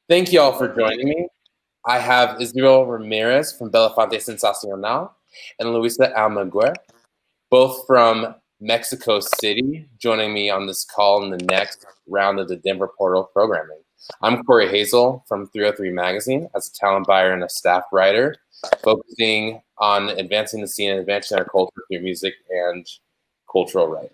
Thank you all for joining me. I have Israel Ramirez from Belafonte Sensacional and Luisa Almaguer, both from Mexico City, joining me on this call in the next round of the Denver Portal programming. I'm Corey Hazel from 303 Magazine as a talent buyer and a staff writer, focusing on advancing the scene and advancing our culture through music and cultural writing.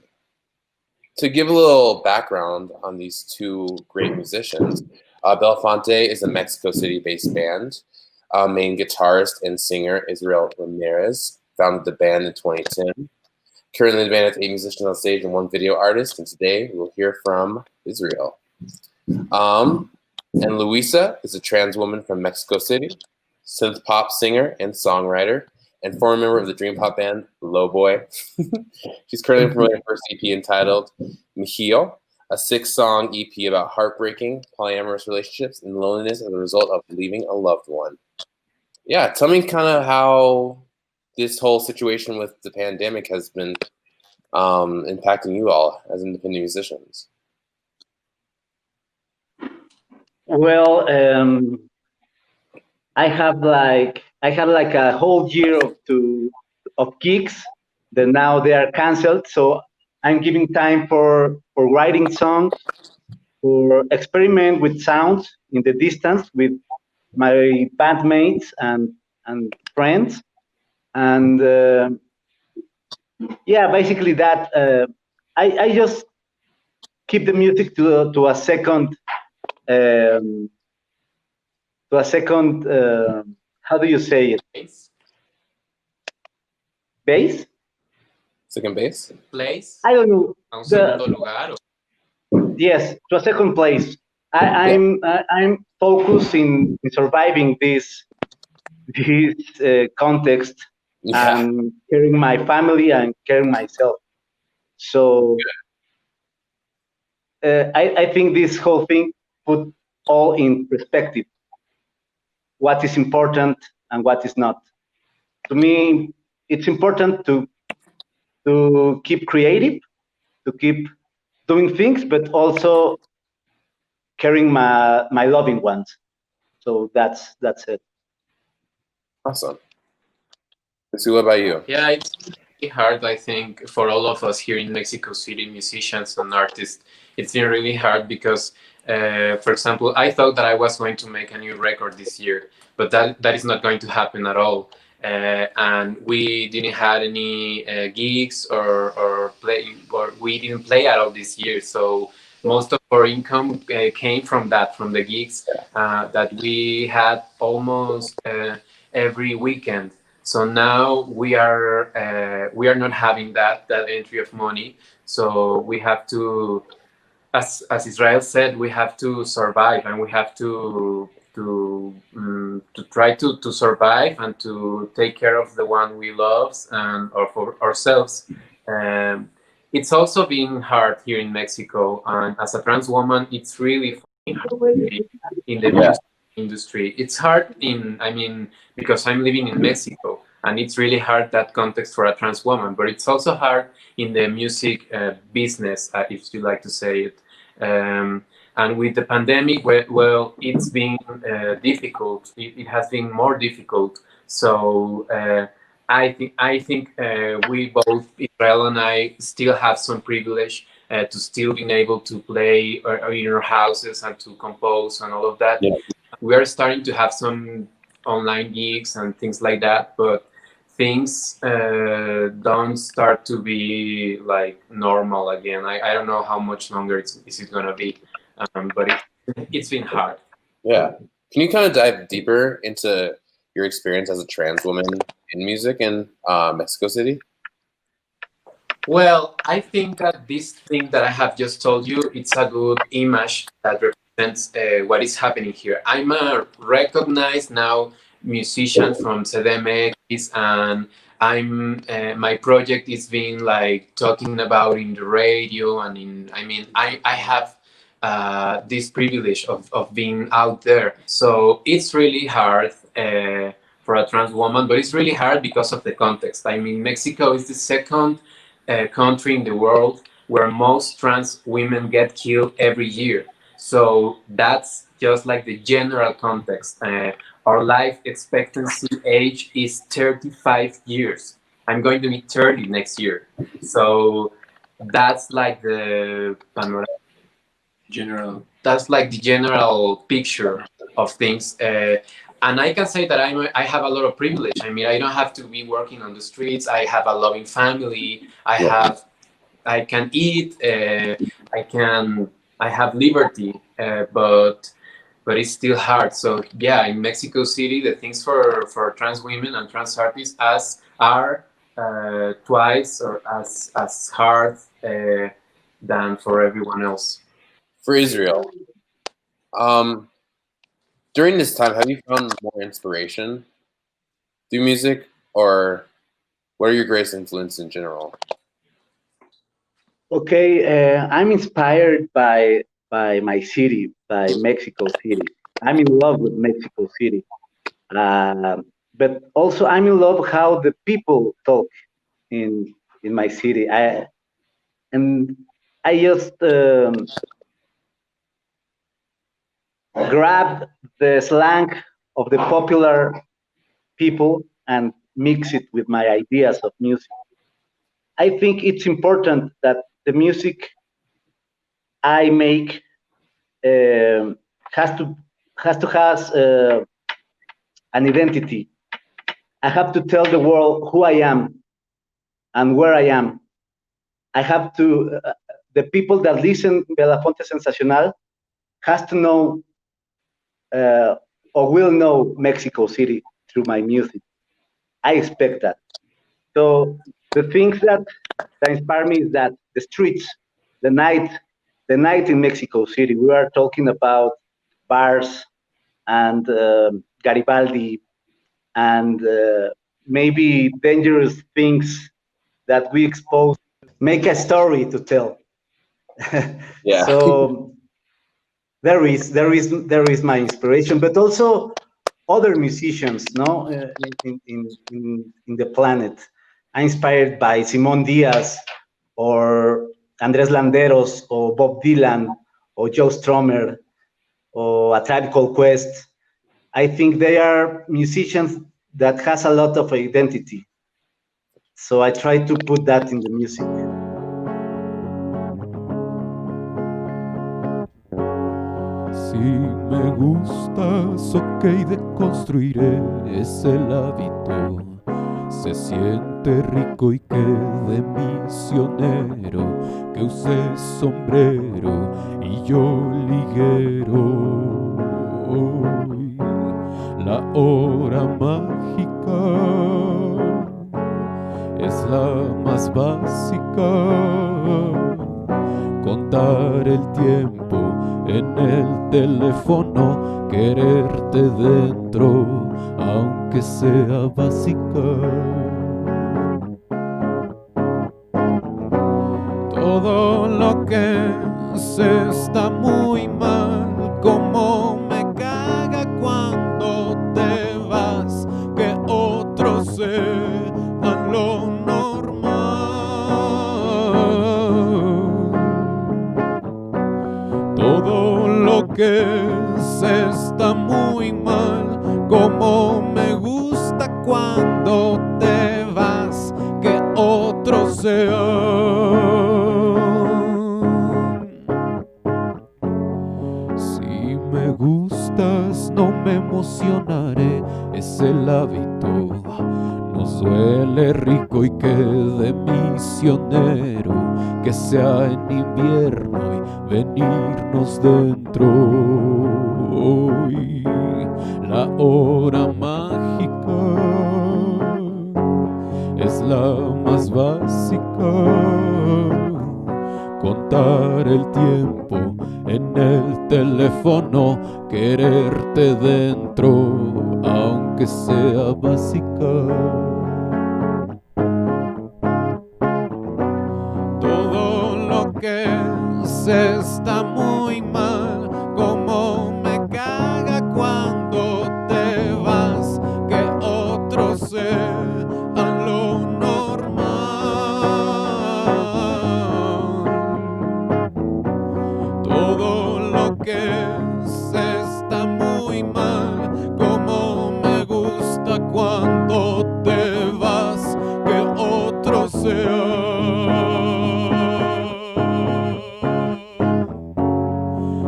To give a little background on these two great musicians, Belafonte is a Mexico City-based band. Main guitarist and singer Israel Ramirez founded the band in 2010. Currently, the band has 8 musicians on stage and 1 video artist, and today we'll hear from Israel. And Luisa is a trans woman from Mexico City, synth pop singer and songwriter, and former member of the dream pop band Low Boy. She's currently promoting her first EP entitled Mijio, a 6-song EP about heartbreaking, polyamorous relationships and loneliness as a result of leaving a loved one. Yeah, tell me kind of how this whole situation with the pandemic has been impacting you all as independent musicians. Well, I had like a whole year of gigs that now they are canceled. So I'm giving time for writing songs, for experiment with sounds in the distance with my bandmates and friends, and yeah, basically that. I just keep the music to a second. To a second, how do you say it? Base? Second base? Place? I don't know. A un segundo lugar? Yes, to a second place. I'm focused in surviving this context and caring my family and caring myself. So I think this whole thing put all in perspective. What is important and what is not. To me, it's important to keep creative, to keep doing things, but also caring my loving ones. So that's it. Awesome. Let's see, what about you? Yeah, it's really hard, I think, for all of us here in Mexico City, musicians and artists. It's been really hard because, for example, I thought that I was going to make a new record this year, but that is not going to happen at all. And we didn't have any gigs or we didn't play at all this year. So most of our income came from the gigs that we had almost every weekend. So now we are not having that entry of money. So we have to, as Israel said, we have to survive, and we have to try to survive and to take care of the one we love and or for ourselves. It's also been hard here in Mexico, and as a trans woman, it's really hard in the music industry. It's hard because I'm living in Mexico, and it's really hard that context for a trans woman. But it's also hard in the music business, if you like to say it. And with the pandemic, well, it's been difficult. It has been more difficult. So I think we both, Israel and I, still have some privilege to still being able to play in our houses and to compose and all of that. Yeah. We are starting to have some online gigs and things like that, but things don't start to be like normal again. I don't know how much longer is it going to be, but it's been hard. Yeah. Can you kind of dive deeper into your experience as a trans woman in music in Mexico City? Well, I think that this thing that I have just told you, it's a good image that represents what is happening here. I'm a recognized now musician from CDMX, and my project is being like talking about in the radio, and I have this privilege of being out there. So it's really hard for a trans woman, but it's really hard because of the context. Mexico is the second country in the world where most trans women get killed every year. So that's just like the general context. Our life expectancy age is 35 years. I'm going to be 30 next year. So that's like the panorama. That's like the general picture of things. And I can say that I have a lot of privilege. I mean, I don't have to be working on the streets. I have a loving family. I can eat. I have liberty. But it's still hard. So yeah, in Mexico City, the things for trans women and trans artists are twice or as hard than for everyone else. For Israel, during this time, have you found more inspiration through music, or what are your greatest influences in general? Okay, I'm inspired by my city, by Mexico City. I'm in love with Mexico City, but also I'm in love how the people talk in my city. I just grab the slang of the popular people and mix it with my ideas of music. I think it's important that the music I make has to has an identity. I have to tell the world who I am and where I am. I have to the people that listen Belafonte Sensacional has to know or will know Mexico City through my music. I expect that. So the things that inspire me is that the streets, the night, in Mexico City. We are talking about bars and Garibaldi and maybe dangerous things that we expose. Make a story to tell. Yeah. So there is my inspiration, but also other musicians, no, in the planet. I'm inspired by Simon Diaz or Andres Landeros or Bob Dylan or Joe Strummer or A Tribe Called Quest. I think they are musicians that has a lot of identity. So I try to put that in the music. Si me gustas, ok, deconstruiré ese hábito. Se siente rico y quede misionero, que use sombrero y yo liguero. Hoy, la hora mágica es la más básica. Contar el tiempo en el teléfono, quererte dentro, aunque sea básica. Todo lo que se está muy mal, como me caga cuando te vas, que otros sean lo normal. Todo lo que se está muy mal, como me gusta cuando te vas, que otros sean. Si me gustas, no me emocionaré, es el hábito. Nos duele rico y quede misionero, que sea en invierno y venirnos dentro. Hoy, la hora mágica es la más básica. Contar el tiempo en el teléfono, quererte dentro, aunque sea básica. Todo lo que se está muy mal, como me caga cuando te vas, que otros sean lo normal. Todo lo que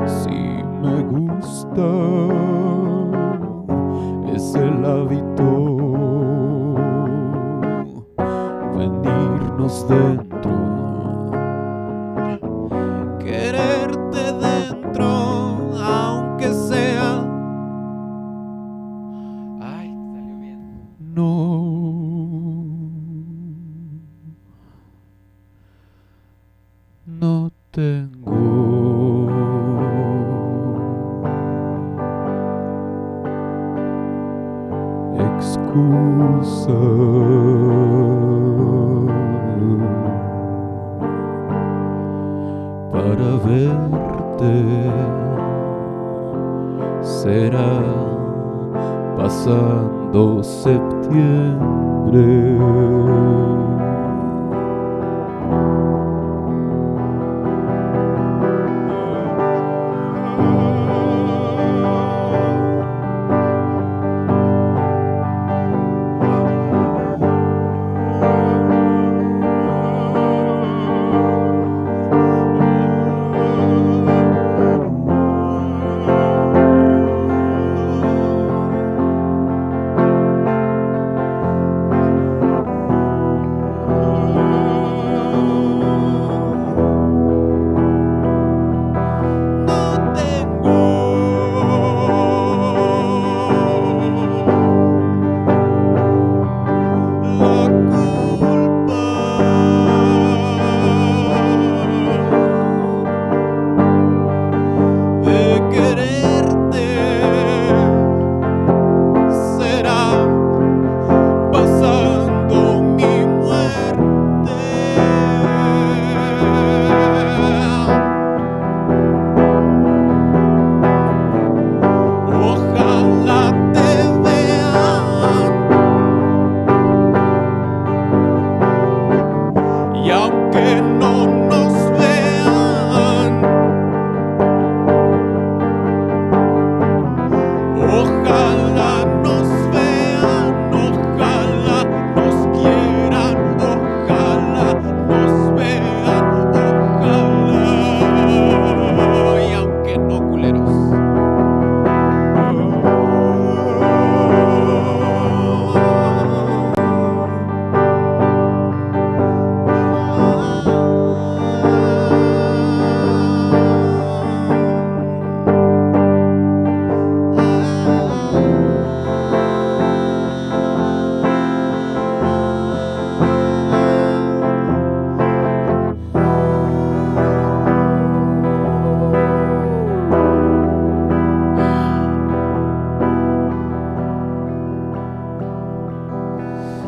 Si me gusta es el hábito, venirnos dentro, quererte dentro, aunque sea. Ay, salió bien. No tengo excusa para verte. Será pasando septiembre.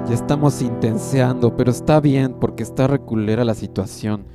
Ya estamos intenseando, pero está bien porque está reculera la situación.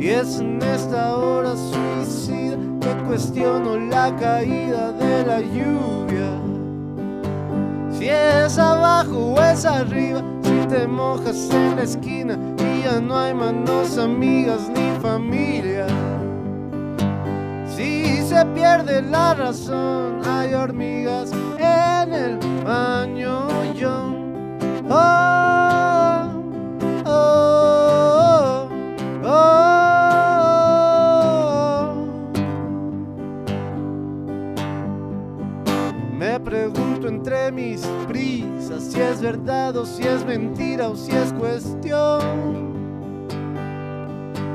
Y es en esta hora suicida que cuestiono la caída de la lluvia. Si es abajo o es arriba, si te mojas en la esquina y ya no hay manos amigas ni familia. Si se pierde la razón, hay hormigas en el baño. Yo, oh, oh, oh, oh. Me pregunto entre mis prisas si es verdad o si es mentira o si es cuestión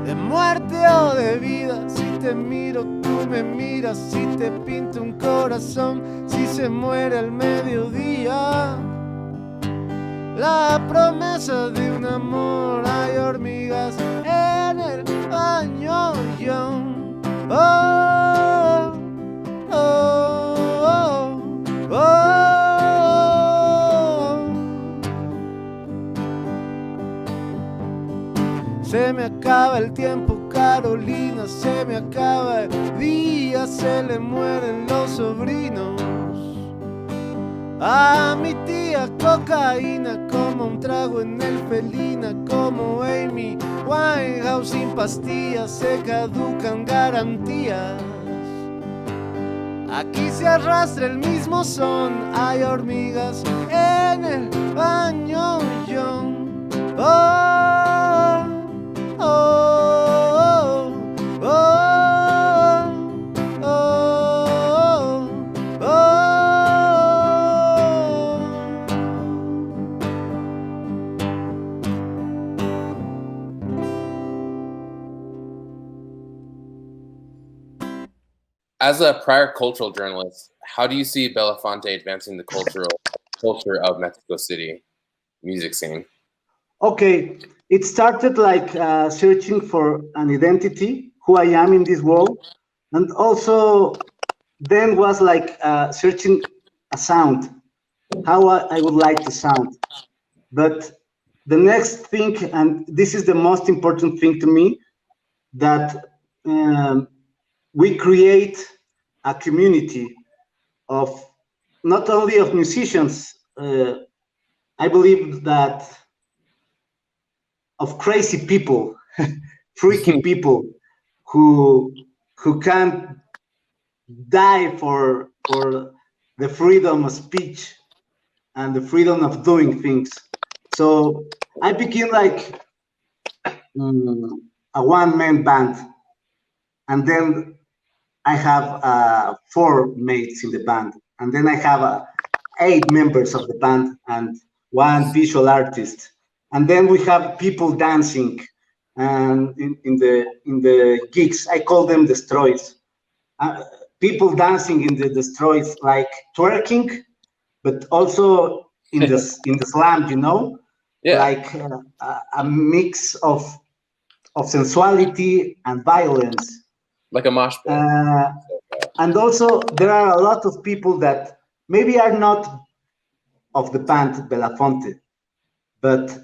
de muerte o de vida. Si te miro, tú me miras. Si te pinto un corazón, si se muere al mediodía. La promesa de un amor, hay hormigas en el baño. Yo, oh, oh, oh, oh. Se me acaba el tiempo, Carolina, se me acaba el día, se le mueren los sobrinos. A mi tía cocaína, como un trago en el felina, como Amy Winehouse sin pastillas, se caducan garantías. Aquí se arrastra el mismo son, hay hormigas en el baño. Yo, oh, oh, oh, oh, oh, oh. As a prior cultural journalist, how do you see Belafonte advancing the culture of Mexico City music scene? Okay, it started like searching for an identity, who I am in this world, and also then was like searching a sound, how I would like to sound. But the next thing, and this is the most important thing to me, that we create a community of not only of musicians, I believe that of crazy people, freaky people who can die for the freedom of speech and the freedom of doing things. So I became like a one-man band, and then I have 4 mates in the band, and then I have 8 members of the band and 1 visual artist, and then we have people dancing and in the gigs. I call them destroys. People dancing in the destroys, like twerking, but also in the slam, you know, like a mix of sensuality and violence, like a mosh pit. And also there are a lot of people that maybe are not of the band Belafonte, but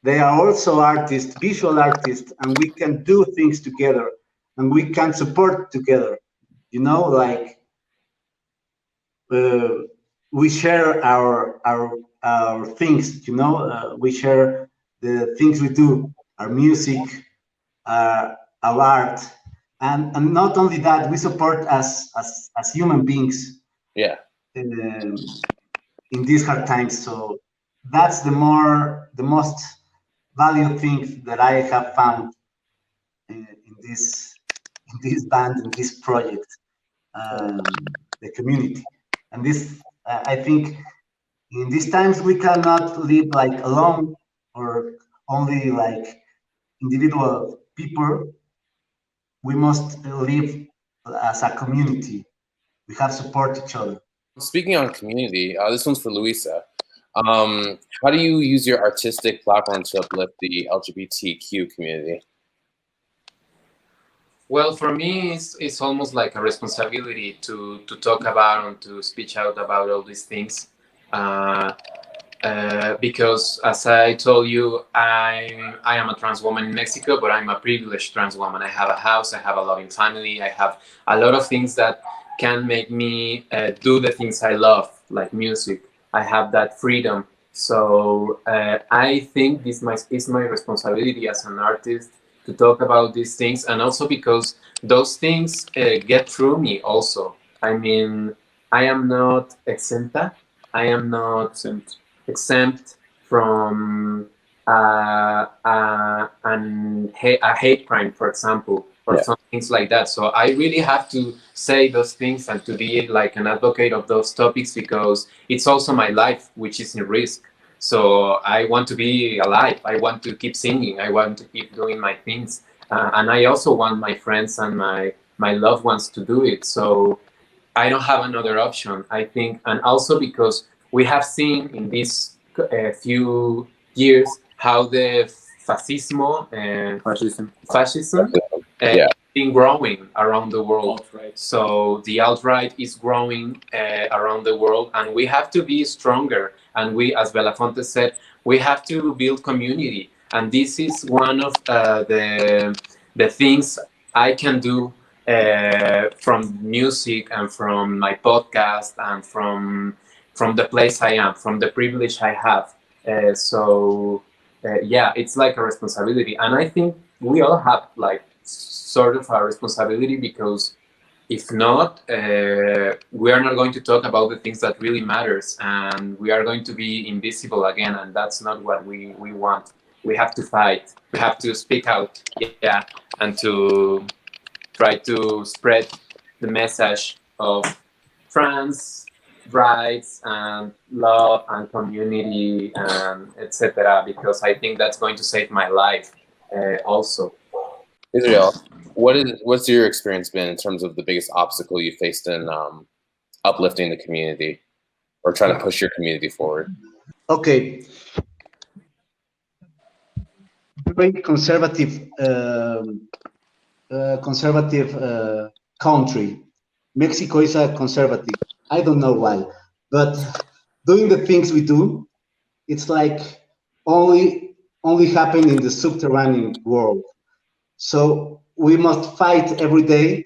they are also artists, visual artists, and we can do things together and we can support together, you know, like we share our things, you know, we share the things we do, our music, our art, and not only that, we support as human beings. Yeah. In these hard times. So that's the most valuable thing that I have found in this band, in this project, the community. And this, I think, in these times we cannot live like alone or only like individual people. We must live as a community. We have to support each other. Speaking on community, this one's for Luisa. How do you use your artistic platform to uplift the LGBTQ community? Well, for me, it's almost like a responsibility to talk about and to speak out about all these things. because, as I told you, I am a trans woman in Mexico, but I'm a privileged trans woman. I have a house, I have a loving family, I have a lot of things that can make me do the things I love, like music. I have that freedom. So I think this is my responsibility as an artist to talk about these things, and also because those things get through me also. I mean, I am not exempta. I am not exempt from a hate crime, for example, or some things like that. So I really have to say those things and to be like an advocate of those topics, because it's also my life which is in risk. So I want to be alive. I want to keep singing. I want to keep doing my things, and I also want my friends and my loved ones to do it. So I don't have another option, I think, and also because we have seen in these few years how the fascism is been growing around the world. Alt-right. So the alt-right is growing around the world, and we have to be stronger. And we, as Belafonte said, we have to build community. And this is one of the things I can do from music and from my podcast and from the place I am, from the privilege I have. Yeah, it's like a responsibility. And I think we all have like sort of a responsibility, because if not, we are not going to talk about the things that really matters, and we are going to be invisible again, and that's not what we want. We have to fight. We have to speak out, and to try to spread the message of trans rights and love and community and etc. Because I think that's going to save my life also. Israel, what's your experience been in terms of the biggest obstacle you faced in uplifting the community or trying to push your community forward? Okay. Very conservative country. Mexico is a conservative. I don't know why, but doing the things we do, it's like only happen in the subterranean world. So we must fight every day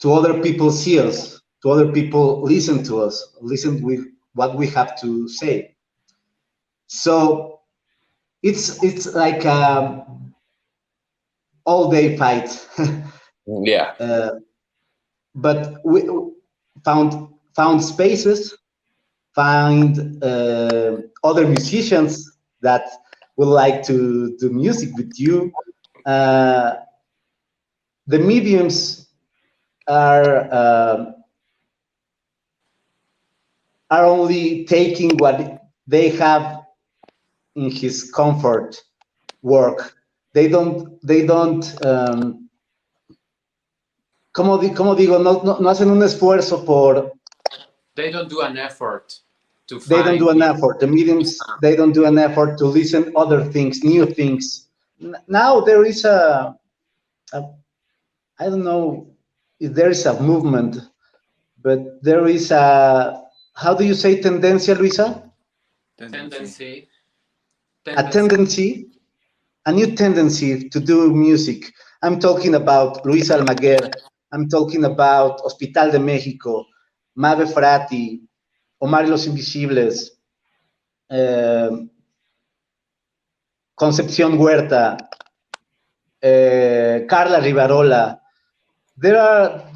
to other people see us, to other people listen to us, listen with what we have to say. So it's like all day fight. Yeah. But we found spaces, find other musicians that would like to do music with you. The mediums are only taking what they have in his comfort work. They don't como digo, no hacen un esfuerzo por. They don't do an effort to find. They don't do an effort. The mediums, they don't do an effort to listen other things, new things. Now there is a I don't know if there is a movement, but there is a, how do you say tendencia, Luisa? Tendency. A tendency, a new tendency to do music. I'm talking about Luis Almaguer. I'm talking about Hospital de México, Mabe Frati, Omar y los Invisibles, Concepción Huerta, Carla Rivarola.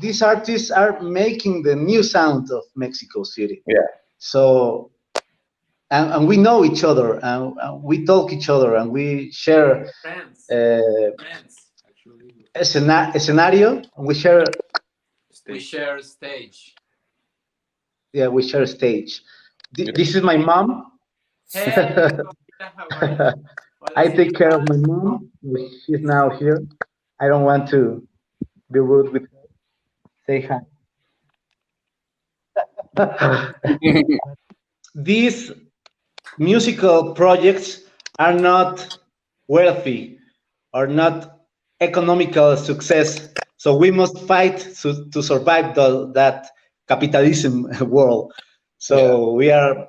These artists are making the new sound of Mexico City. Yeah. So, and we know each other, and we talk each other, and we share escenario. We share stage. Yeah, we share stage. This is my mom. Hey, how are you? I take care of my mom. She's now here. I don't want to be rude with her. Say hi. These musical projects are not wealthy, are not economical success. So we must fight to survive that capitalism world. So we are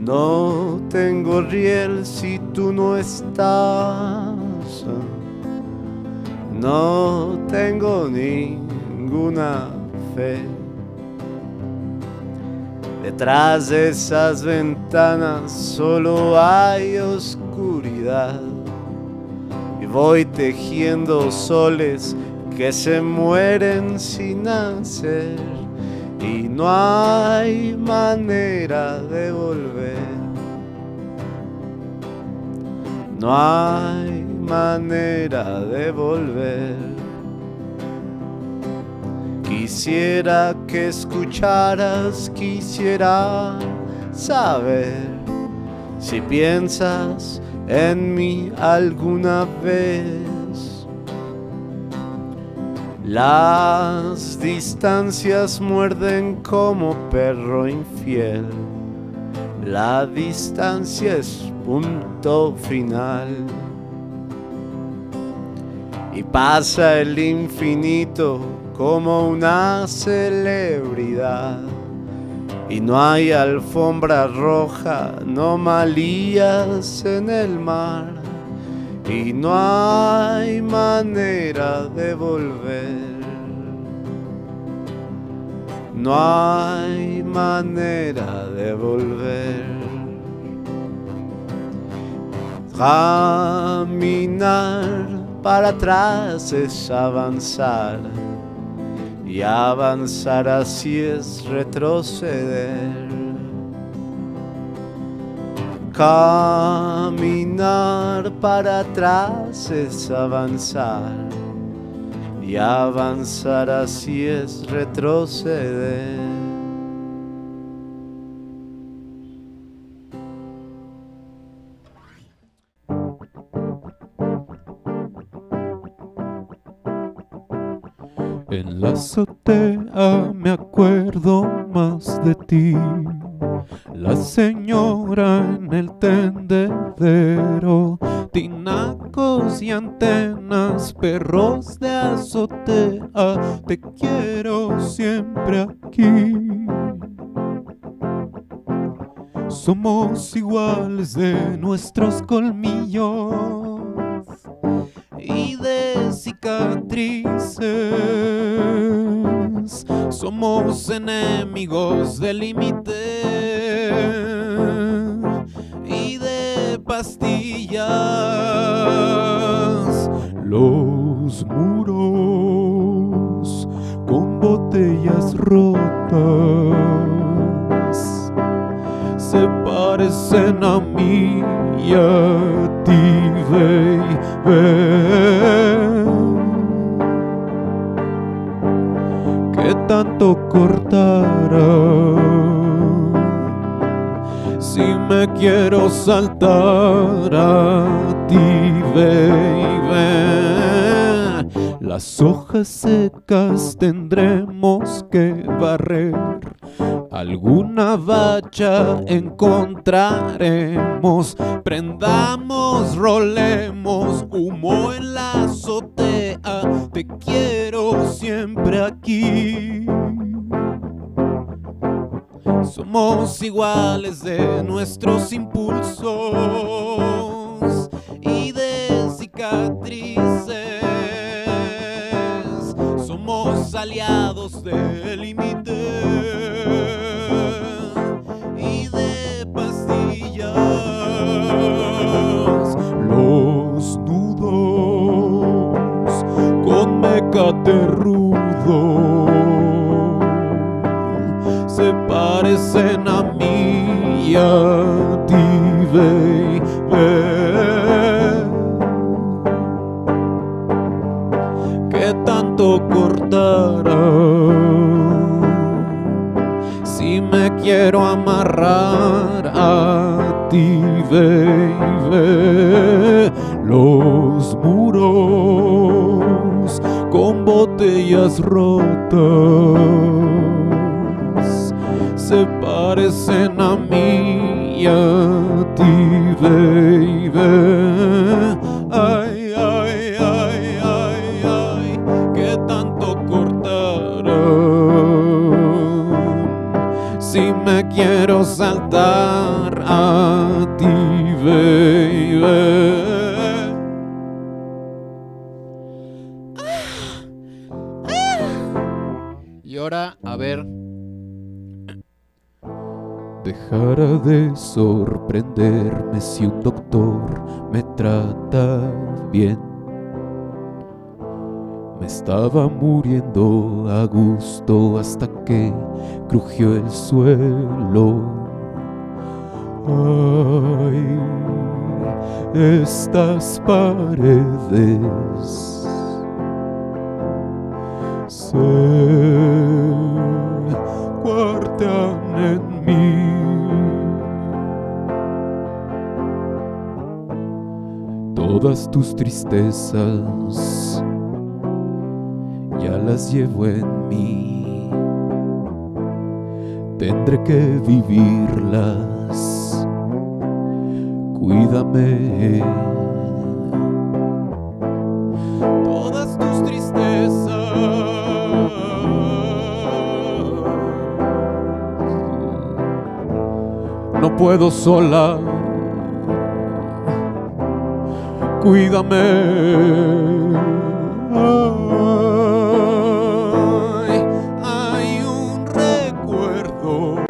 No tengo riel si tú no estás. No tengo ninguna fe. Detrás de esas ventanas solo hay oscuridad. Y voy tejiendo soles que se mueren sin nacer. Y no hay manera de volver. No hay manera de volver. Quisiera que escucharas, quisiera saber si piensas en mí alguna vez. Las distancias muerden como perro infiel. La distancia es punto final. Y pasa el infinito como una celebridad. Y no hay alfombra roja, no malías en el mar. Y no hay manera de volver. No hay manera de volver. Caminar para atrás es avanzar. Y avanzar así es retroceder. Caminar para atrás es avanzar. Y avanzar así es retroceder. En la azotea me acuerdo más de ti. La señora en el tendedero, tinacos y antenas, perros de azotea, te quiero siempre aquí. Somos iguales de nuestros colmillos y de cicatrices. Somos enemigos del límite y de pastillas. Los muros con botellas rotas se parecen a mí y a ti, baby. ¿Qué tanto cortarán si me quiero saltar a ti, baby? Las hojas secas tendremos que barrer. Alguna valla encontraremos. Prendamos, rolemos humo en la azotea. Te quiero siempre aquí. Somos iguales de nuestros impulsos y de cicatrices. Somos aliados del límite y de pastillas. Los nudos con mecate rudo se parecen a mí y a ti, baby. ¿Qué tanto cortarán si me quiero amarrar a ti, baby? Los muros con botellas rotas se parecen a mí y a ti, baby. Ay, ay, ay, ay, ay, ¿qué tanto cortarán si me quiero saltar a Y ahora, a ver. Dejará de sorprenderme si un doctor me trata bien. Me estaba muriendo a gusto hasta que crujió el suelo. Ay, estas paredes se cuartean en mí. Todas tus tristezas ya las llevo en mí. Tendré que vivirlas. Cuídame. Todas tus tristezas no puedo sola. Cuídame. Ay, hay un recuerdo,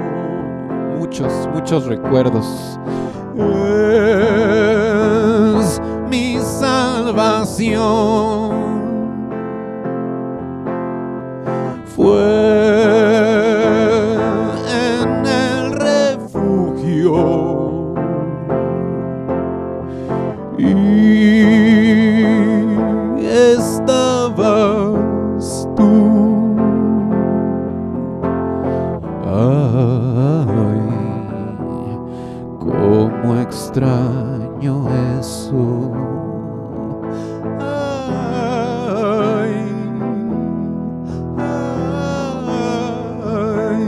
muchos recuerdos. Es mi salvación. Fue en el refugio y estabas tú. Ay, cómo extraño eso. Ay, ay,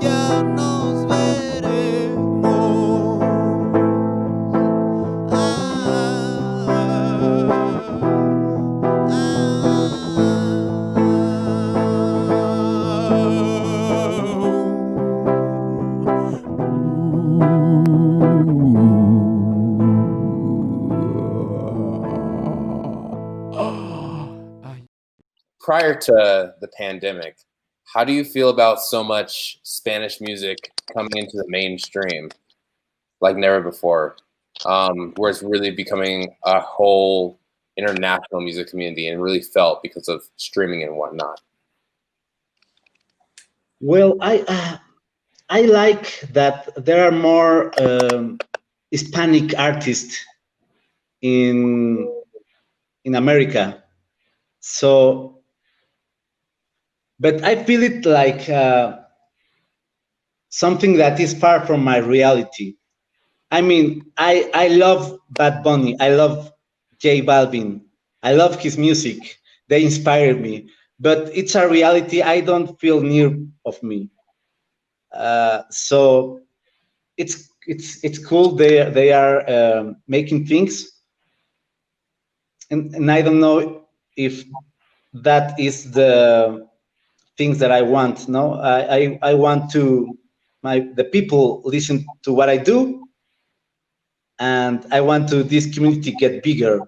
ya nos veremos. Prior to the pandemic, how do you feel about so much Spanish music coming into the mainstream like never before, where it's really becoming a whole international music community and really felt because of streaming and whatnot? Well, I like that there are more Hispanic artists in America. So, but I feel it like something that is far from my reality. I mean, I love Bad Bunny. I love J Balvin. I love his music. They inspire me. But it's a reality I don't feel near of me. So it's cool. They are making things, and I don't know if that is the things that I want. No, I want to the people listen to what I do, and I want to this community get bigger.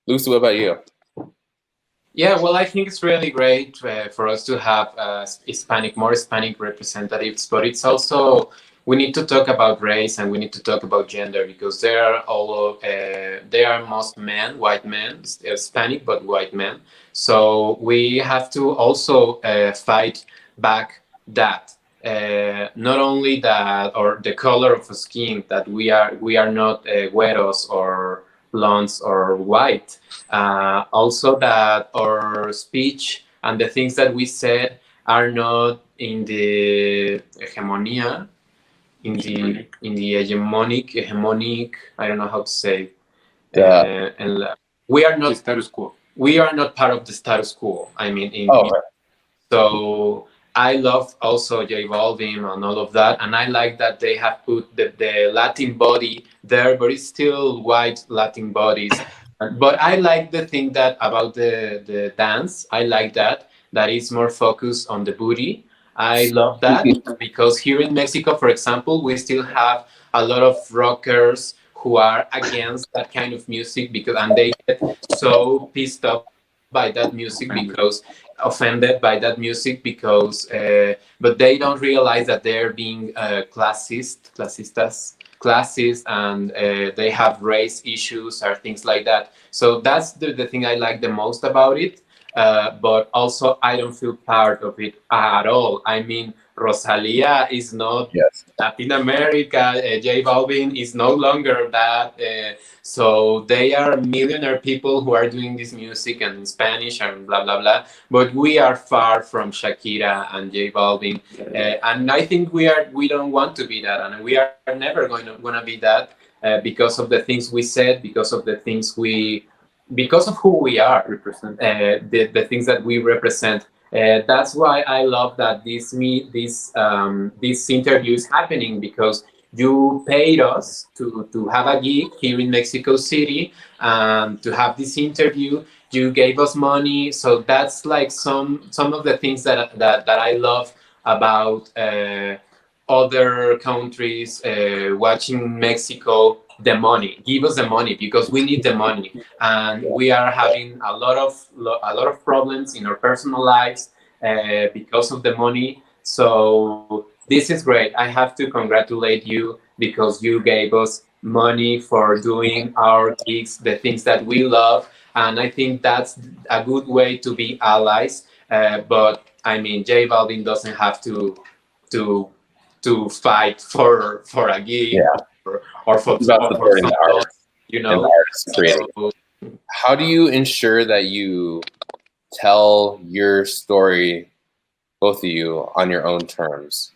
Lucy, what about you? Yeah, well, I think it's really great for us to have more Hispanic representatives, but it's also, we need to talk about race and we need to talk about gender, because they are most men, white men, Hispanic, but white men. So we have to also fight back that. Not only that, or the color of skin, that we are not güeros or blondes or white. Also that our speech and the things that we said are not in the hegemonia, in the hegemonic, I don't know how to say. And we are not the status quo. We are not part of the status quo. I mean, Right. So I love also J Balvin and all of that, and I like that they have put the Latin body there, but it's still white Latin bodies. But I like the thing that about the dance. I like that is more focused on the booty. I love that because here in Mexico, for example, we still have a lot of rockers who are against that kind of music, because and they get so pissed off by that music, because offended by that music, because but they don't realize that they're being classist, and they have race issues or things like that. So that's the thing I like the most about it. But also I don't feel part of it at all. I mean, Rosalia is not Yes. Latin America. J Balvin is no longer that. So they are millionaire people who are doing this music and in Spanish and blah blah blah. But we are far from Shakira and J Balvin, and I think we don't want to be that, and we are never gonna be that, because of the things we said, because of the things because of who we are, the things that we represent. That's why I love that this interview is happening, because you paid us to have a gig here in Mexico City, to have this interview. You gave us money, so that's like some of the things that I love about other countries watching Mexico. The money, give us the money, because we need the money, and we are having a lot of problems in our personal lives because of the money. So this is great. I have to congratulate you, because you gave us money for doing our gigs, the things that we love, and I think that's a good way to be allies. But I mean, J Balvin doesn't have to fight for a gig. Yeah. Or for supporting the artist, you and the know. artist creating. How do you ensure that you tell your story, both of you, on your own terms?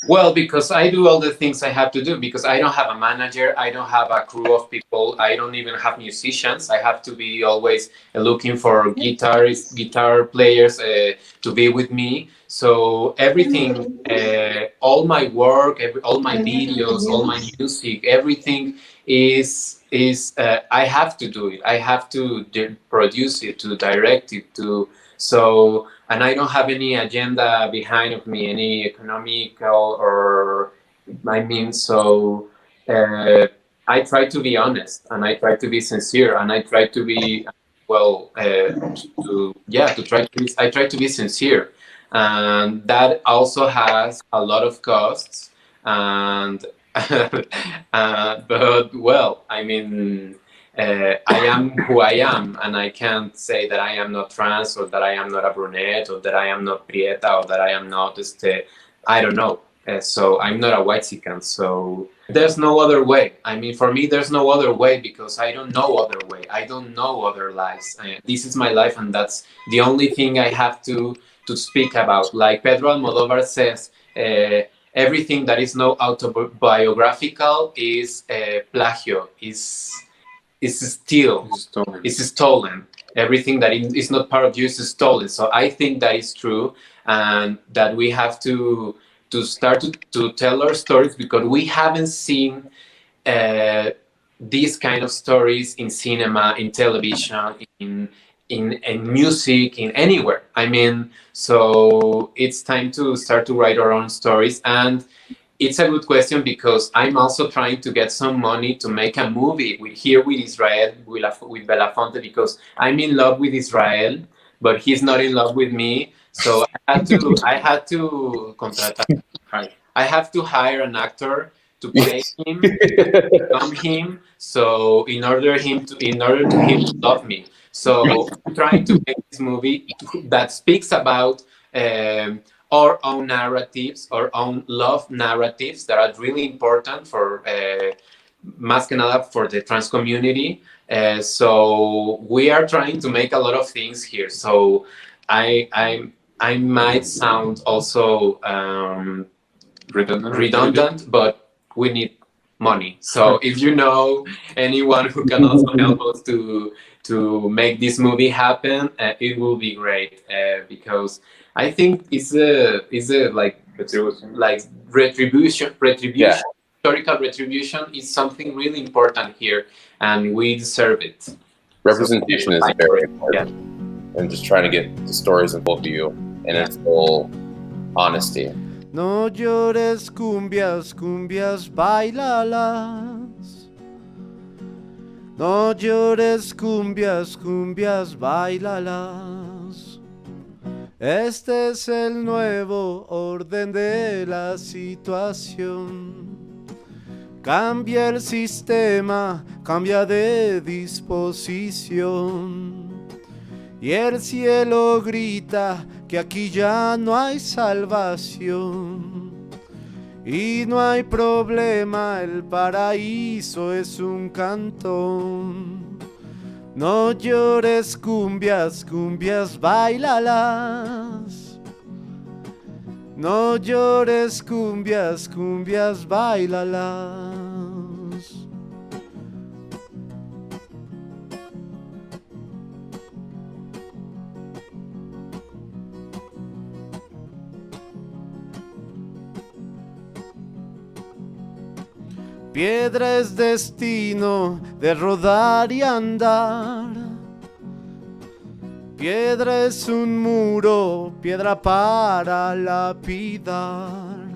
Well, because I do all the things I have to do, because I don't have a manager, I don't have a crew of people, I don't even have musicians. I have to be always looking for guitar players to be with me. So everything, all my work, all my videos, all my music, everything is I have to do it. I have to produce it, to direct it, so, and I don't have any agenda behind of me, any economical or, I mean, so I try to be honest, and I try to be sincere, and I try to be, well, I try to be sincere, and that also has a lot of costs, and but well, I mean, I am who I am, and I can't say that I am not trans, or that I am not a brunette, or that I am not prieta, or that I am not I don't know. So I'm not a whitexican. So there's no other way. I mean, for me, there's no other way, because I don't know other way. I don't know other lives. This is my life, and that's the only thing I have to speak about. Like Pedro Almodovar says, everything that is not autobiographical is plagio, is stolen. Everything that is not part of you is stolen. So I think that is true, and that we have to start to tell our stories, because we haven't seen these kind of stories in cinema, in television, in music, in anywhere. I mean, so it's time to start to write our own stories. And it's a good question, because I'm also trying to get some money to make a movie with Israel, with Belafonte, because I'm in love with Israel, but he's not in love with me. So I had to I have to hire an actor to play him, become him. So in order to him to love me. So I'm trying to make this movie that speaks about our own narratives, our own love narratives that are really important for más que nada for the trans community. So we are trying to make a lot of things here. So I might sound also redundant, but we need money. So if you know anyone who can also help us to make this movie happen, it will be great, because I think it's a like retribution. Yeah. Historical retribution is something really important here, and we deserve it. Representation is very important, and just trying to get the stories of both of you in its full honesty. No llores cumbias, cumbias, bailalas. No llores cumbias, cumbias, bailalas. Este es el nuevo orden de la situación. Cambia el sistema, cambia de disposición. Y el cielo grita que aquí ya no hay salvación. Y no hay problema, el paraíso es un cantón. No llores cumbias, cumbias, bailalas. No llores cumbias, cumbias, bailalas. Piedra es destino de rodar y andar. Piedra es un muro, piedra para lapidar.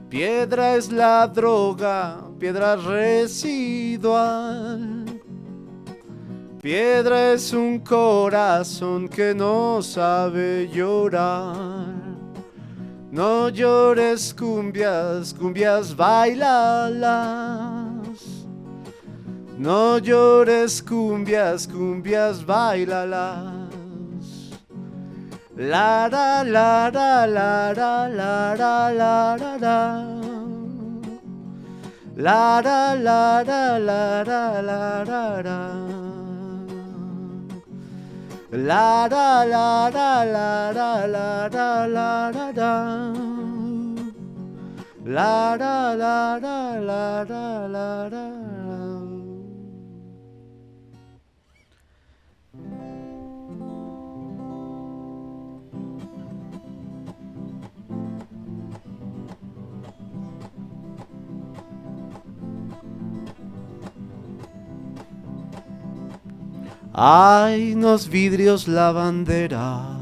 Piedra es la droga, piedra residual. Piedra es un corazón que no sabe llorar. No llores cumbias, cumbias, bailalas. No llores cumbias, cumbias, bailalas. La la la la la la la la la la la. La la la la la la la la la. La la la la la la la la la la la. La la la la la la la la. Hay unos vidrios la bandera,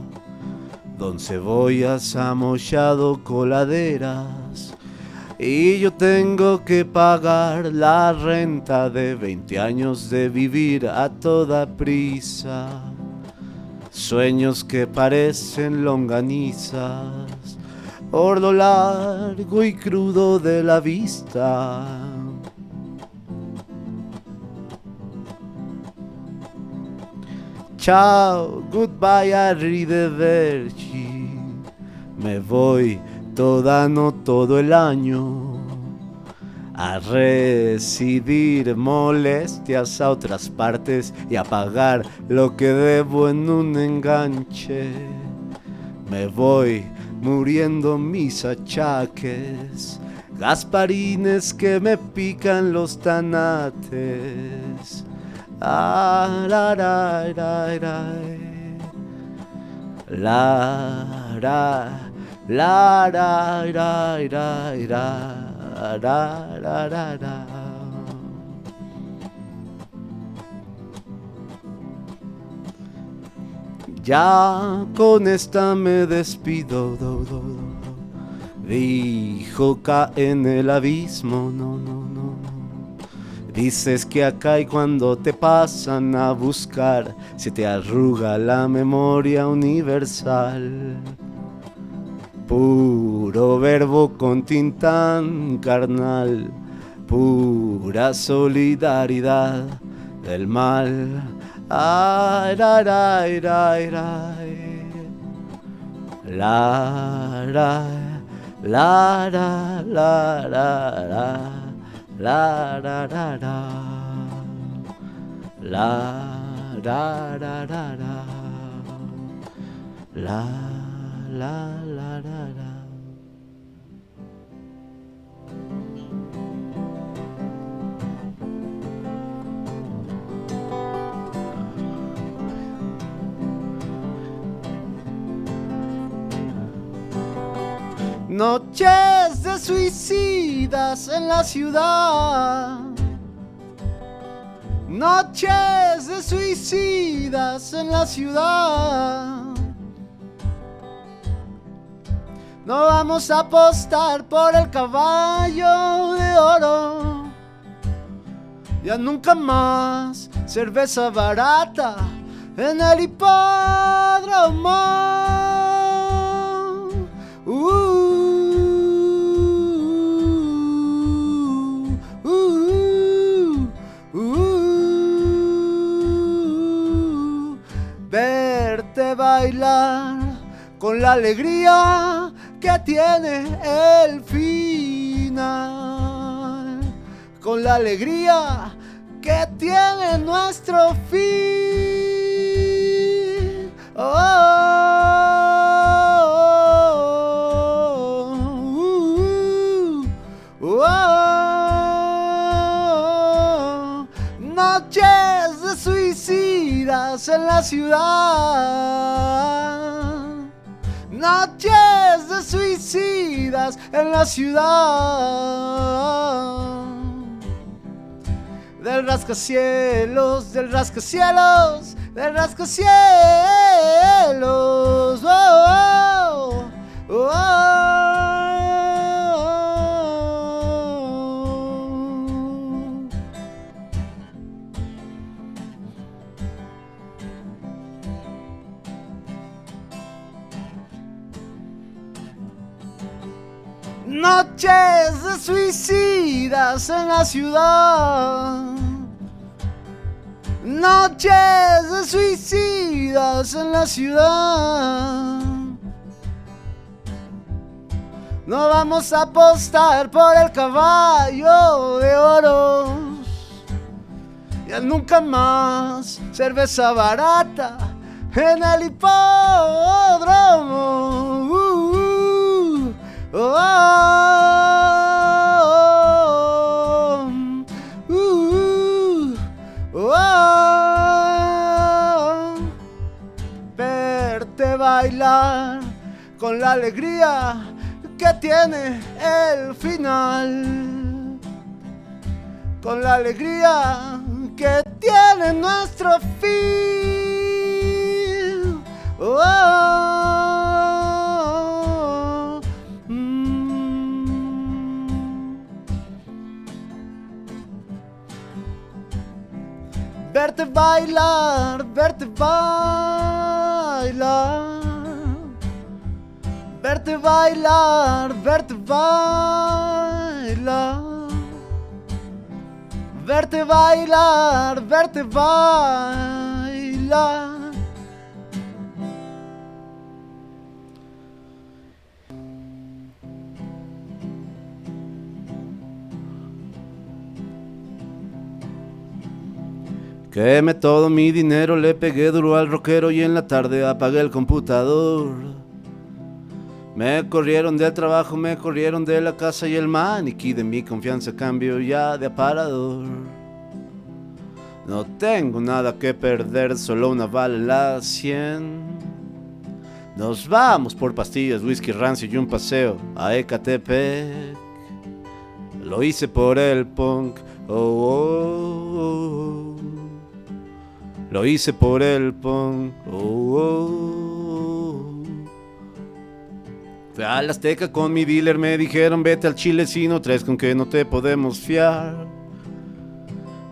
don cebollas amollado coladeras, y yo tengo que pagar la renta de 20 años de vivir a toda prisa. Sueños que parecen longanizas por lo largo y crudo de la vista. Ciao, goodbye, arrivederci. Me voy toda, no todo el año, a residir molestias a otras partes y a pagar lo que debo en un enganche. Me voy muriendo mis achaques, gasparines que me pican los tanates. Ah, la, la, la, la, la, la, la, la, la, la, la, la, la, la. Ya con esta me despido, dijo cae en el abismo, no. Dices que acá y cuando te pasan a buscar se te arruga la memoria universal. Puro verbo con tintán carnal, pura solidaridad del mal. Ay, ay, ay, ay, ay. La, la, la, la, la, la. La da da da, la da da da da, la la la da da. Noches de suicidas en la ciudad. Noches de suicidas en la ciudad. No vamos a apostar por el caballo de oro. Ya nunca más cerveza barata en el hipódromo. Verte bailar con la alegría que tiene el final, con la alegría que tiene nuestro fin. Noches de suicidas en la ciudad, noches de suicidas en la ciudad. Del rascacielos, del rascacielos, del rascacielos. Oh, oh, oh. Noches de suicidas en la ciudad, noches de suicidas en la ciudad. No vamos a apostar por el caballo de oro. Ya nunca más cerveza barata en el hipódromo. Verte bailar con la alegría que tiene el final, con la alegría que tiene nuestro fin. Verte bailar, verte bailar, verte bailar, verte bailar, verte bailar, verte bailar. Quemé todo mi dinero, le pegué duro al rockero y en la tarde apagué el computador. Me corrieron del trabajo, me corrieron de la casa y el maniquí de mi confianza cambió ya de aparador. No tengo nada que perder, solo una bala en la 100. Nos vamos por pastillas, whisky rancio y un paseo a Ecatepec. Lo hice por el punk, oh, oh, oh. Lo hice por el punk, oh, oh. Fui a la Azteca con mi dealer, me dijeron vete al Chile si no traes con que no te podemos fiar.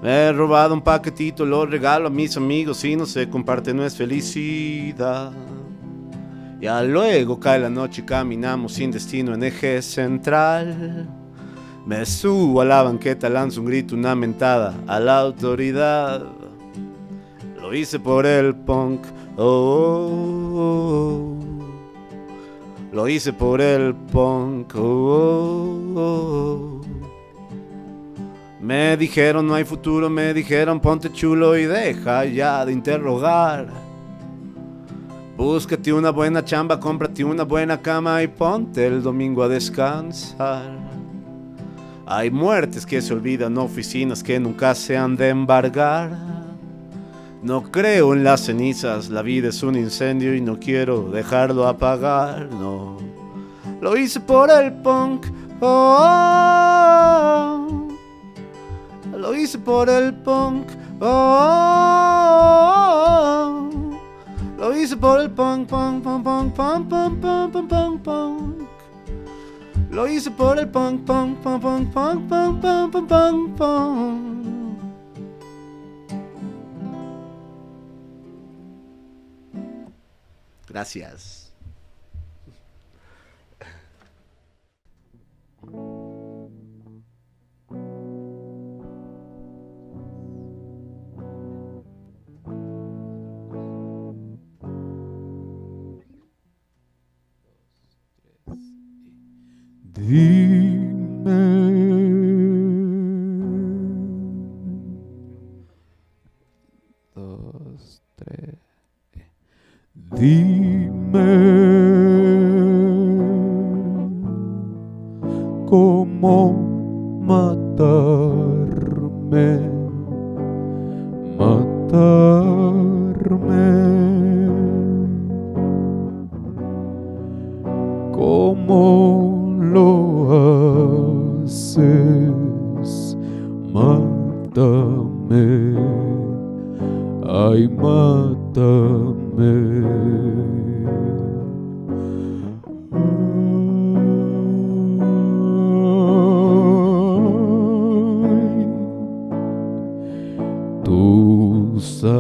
Me he robado un paquetito, lo regalo a mis amigos, si no se comparte no es felicidad. Ya luego cae la noche y caminamos sin destino en eje central. Me subo a la banqueta, lanzo un grito, una mentada a la autoridad. Lo hice por el punk, oh, oh, oh. Lo hice por el punk, oh, oh, oh. Me dijeron no hay futuro, me dijeron ponte chulo y deja ya de interrogar. Búscate una buena chamba, cómprate una buena cama y ponte el domingo a descansar. Hay muertes que se olvidan, oficinas que nunca se han de embargar. No creo en las cenizas, la vida es un incendio y no quiero dejarlo apagar, no. Lo hice por el punk, oh, oh. Lo hice por el punk, oh, oh. Lo hice por el punk, punk, punk, punk, punk, punk, punk, punk, punk, punk. Lo hice por el punk, punk, punk, punk, punk, punk, punk, punk, punk, punk. Gracias. Dos, tres. Dime cómo matarme, cómo lo haces, mátame, ay, mátame. Ay, tú sabes.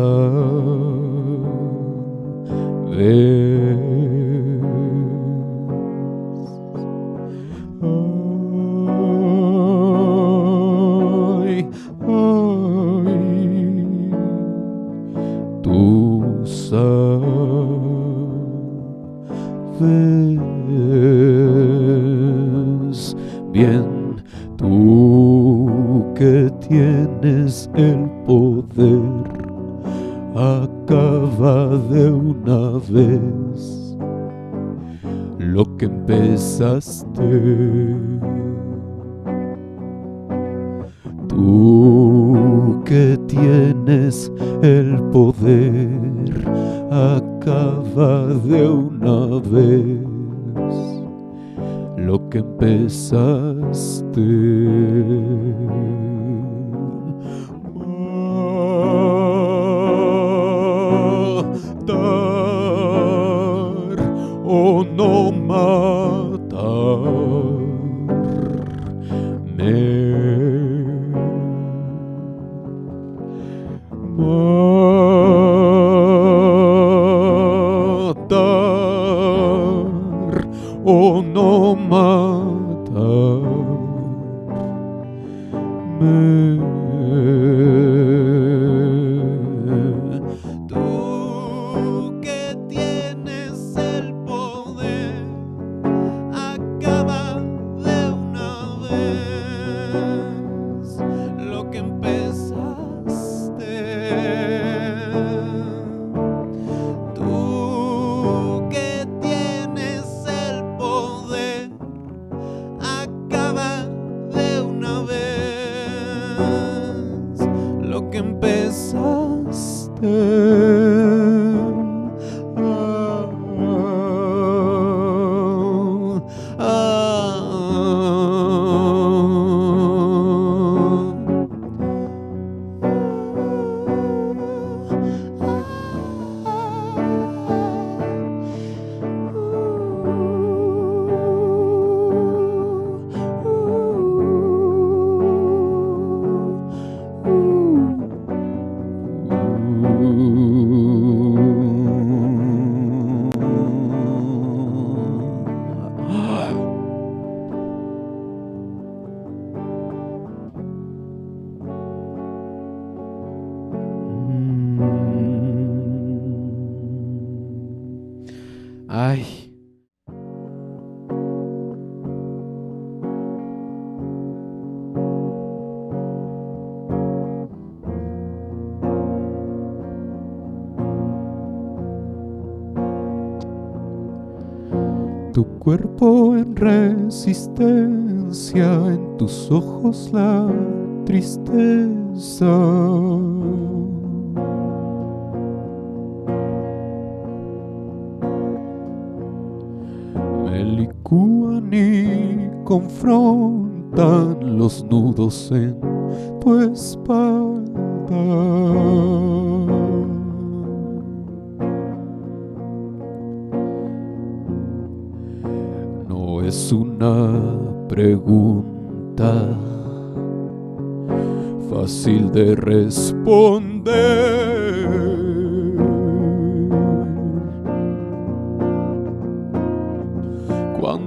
Tú sabes bien, tú que tienes el poder, acaba de una vez lo que empezaste. Tú que tienes el poder, acaba de una vez lo que empezaste. Matar o no matarme. Matar o no matarme. Tú que tienes el poder, acaba de una vez lo que empezaste. Tú que tienes el poder, acaba de una vez lo que empezaste. Ay. Tu cuerpo en resistencia, en tus ojos la tristeza. Me licúan y confrontan los nudos en tu espalda. No es una pregunta fácil de responder.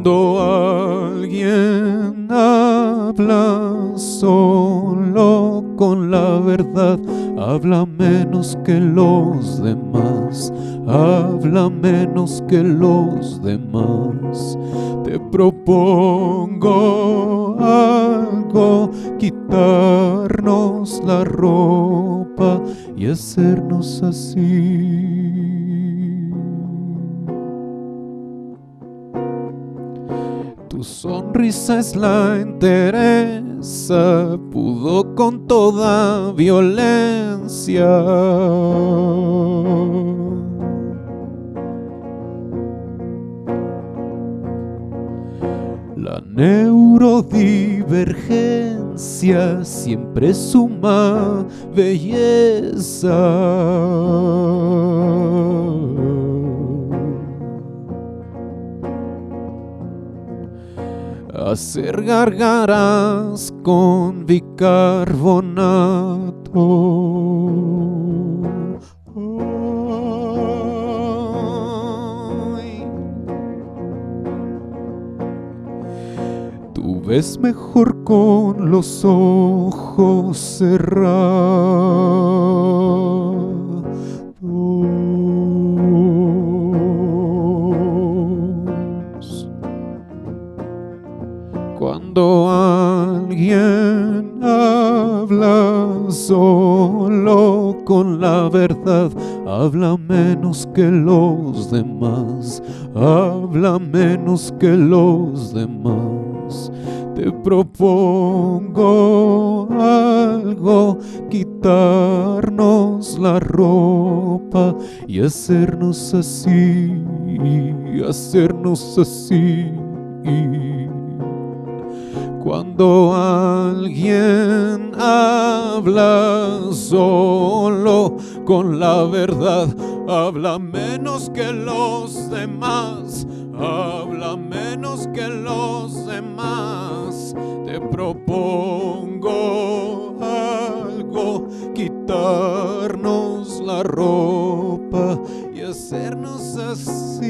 Cuando alguien habla solo con la verdad, habla menos que los demás, habla menos que los demás. Te propongo algo, quitarnos la ropa y hacernos así. Tu sonrisa es la entereza, pudo con toda violencia. La neurodivergencia siempre suma belleza. Hacer gárgaras con bicarbonato. Ay. Tú ves mejor con los ojos cerrados. Cuando alguien habla solo con la verdad, habla menos que los demás, habla menos que los demás. Te propongo algo, quitarnos la ropa y hacernos así, hacernos así. Cuando alguien habla solo con la verdad, habla menos que los demás, habla menos que los demás. Te propongo algo, quitarnos la ropa y hacernos así.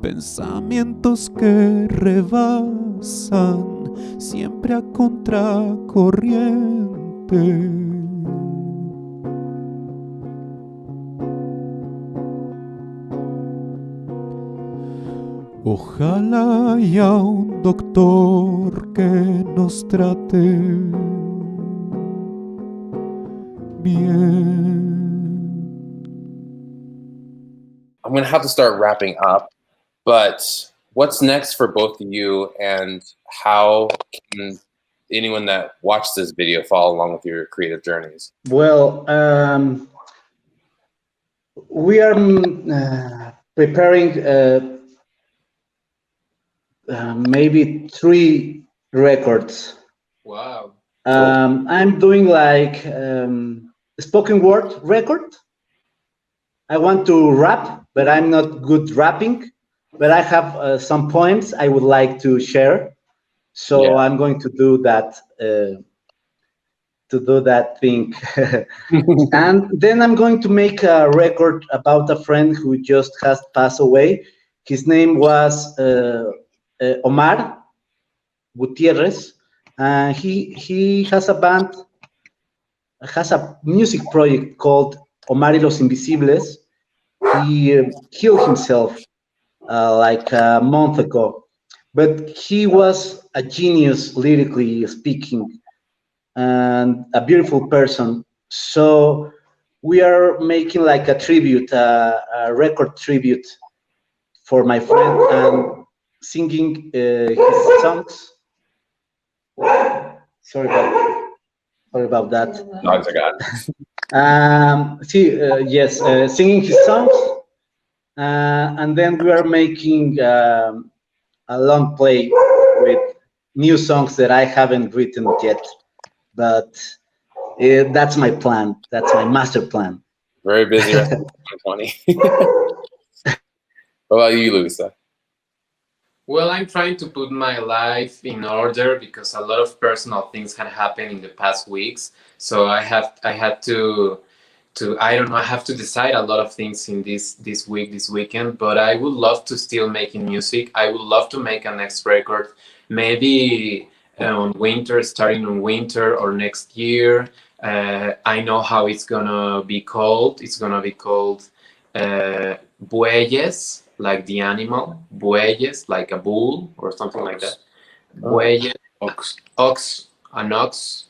Pensamientos que rebasan siempre a contracorriente. Ojalá haya un doctor que nos trate bien. I'm going to have to start wrapping up, but what's next for both of you, and how can anyone that watched this video follow along with your creative journeys? Well, we are preparing maybe 3 records. Wow. I'm doing like spoken word record. I want to rap, but I'm not good rapping. But I have some poems I would like to share, so Yeah. I'm going to do that. Thing. And then I'm going to make a record about a friend who just has passed away. His name was Omar Gutierrez. He has a band, has a music project called Omar y los Invisibles. He killed himself like a month ago, but he was a genius lyrically speaking and a beautiful person. So we are making like a tribute, a record tribute for my friend, and singing his songs. Sorry about that. Sorry about that. Dogs are God. Yes, singing his songs, and then we are making a long play with new songs that I haven't written yet, but that's my plan. That's my master plan. Very busy rest of 2020. What about you, Luisa? Well, I'm trying to put my life in order because a lot of personal things had happened in the past weeks. So I had to I don't know, I have to decide a lot of things in this weekend, but I would love to still making music. I would love to make a next record, maybe on winter, starting on winter or next year. I know how it's gonna be called. It's gonna be called Bueyes, like the animal, Bueyes, like a bull or something like that. Bueyes, an ox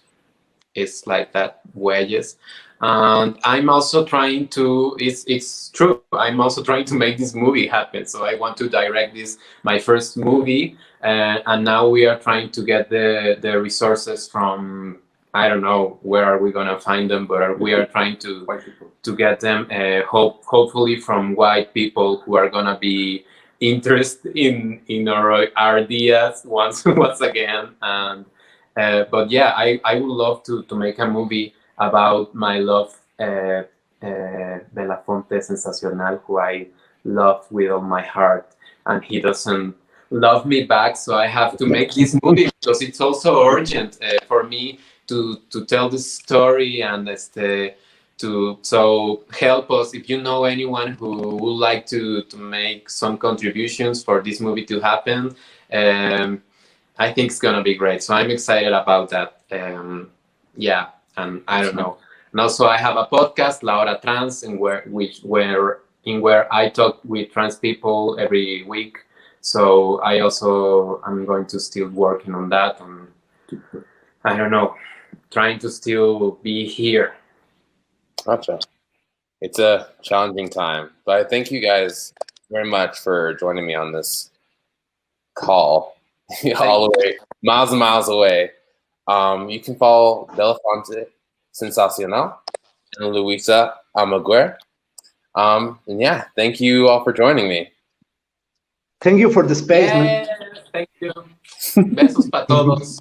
is like that, Bueyes. And I'm also trying to, it's true, I'm also trying to make this movie happen. So I want to direct my first movie. And now we are trying to get the resources from, I don't know where are we gonna find them, but we are trying to get them, hopefully from white people who are gonna be interested in our ideas once again. And but yeah, I would love to make a movie about my love, Belafonte Sensacional, who I love with all my heart, and he doesn't love me back. So I have to make this movie because it's also urgent for me to tell this story, and so help us if you know anyone who would like to make some contributions for this movie to happen. I think it's gonna be great. So I'm excited about that. Yeah, and I don't know. And also I have a podcast, La Hora Trans, where I talk with trans people every week. So I'm going to still working on that, and I don't know, trying to still be here. Gotcha. It's a challenging time, but I thank you guys very much for joining me on this call, all the way, miles and miles away. You can follow Belafonte Sensacional and Luisa Almaguer. And yeah, thank you all for joining me. Thank you for the space, man. Thank you. Besos para todos.